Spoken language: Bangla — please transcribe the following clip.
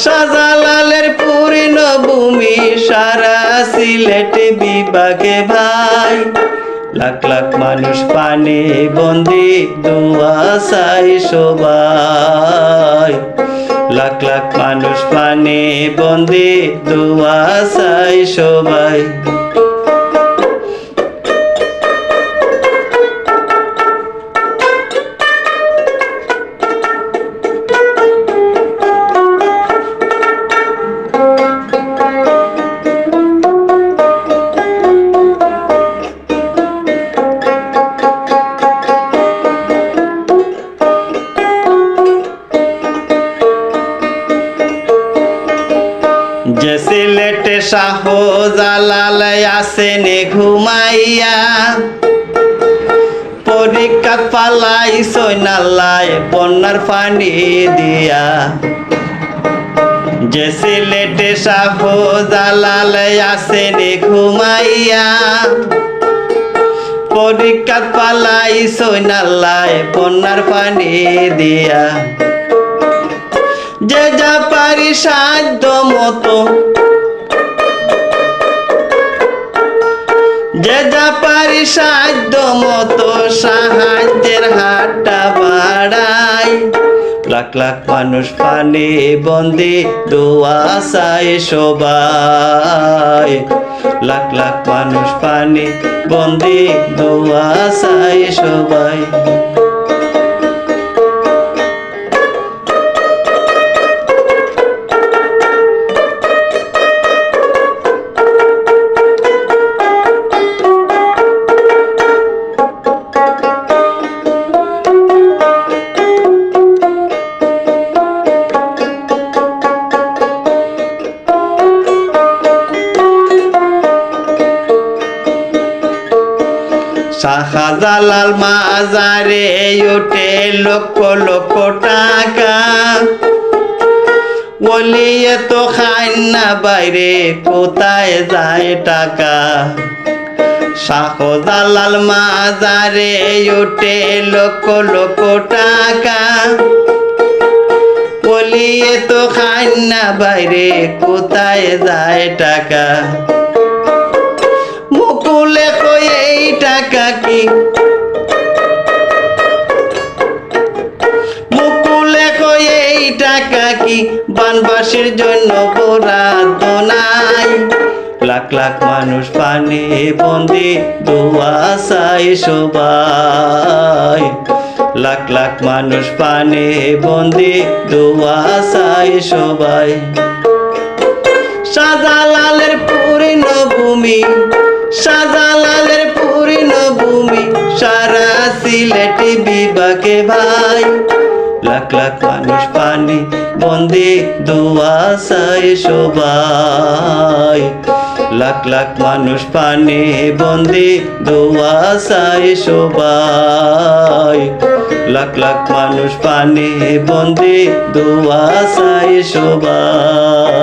শাহজালালের পূর্ণভূমি সারা সিলেট বিভাগে ভাই, লাখ লাখ মানুষ পানি বন্দি দোয়া চাই সবাই, লাখ লাখ মানুষ পানি বন্দি দোয়া চাই সবাই। যে সিলেটে শাহজালাল আসেন ঘুমাইয়া, পরীক্ষা পালাই সৈনাল্লায় বন্যার পানি দিয়া। যে সিলেটে শাহজালাল আসেন ঘুমাইয়া, পরীক্ষা পালাই সৈনাল্লায় বন্যার পানি দিয়া। যে যা পারি সাধ্য মতো, যে যা পারি সাধ্য মতো সাহায্যের হাতটা বাড়াই, লাখ লাখ মানুষ পানি বন্দি দোয়া চাই সবাই, লাখ লাখ মানুষ পানি বন্দি দোয়া চাই সবাই। শাহজালাল মাজারে ওঠে লক্ষ লক্ষ টাকা, ওলিয়ে তো খায় না বাইরে কোথায় যায় টাকা। শাহজালাল মাজারে ওঠে লক্ষ লক্ষ টাকা, ওলিয়ে তো খায় না বাইরে কোথায় যায় টাকা। মুকুলে কই এই টাকা কি, মুকুলে কই এই টাকা কি বানবাসীর জন্য বরাদ্দ নাই। লাখ লাখ মানুষ পানি বন্দি দোয়া চাই সবাই, লাখ লাখ মানুষ পানি বন্দি দোয়া চাই সবাই। শাহজালালের পূর্ণভূমি, শাহজালালের পূর্ণভূমি সারা সিলেট বিভাগে ভাই, লাখ লাখ মানুষ পানি বন্দি দোয়া চাই সবাই, লাখ লাখ মানুষ পানি বন্দি দোয়া চাই সবাই, লাখ লাখ মানুষ পানি বন্দি দোয়া চাই সবাই।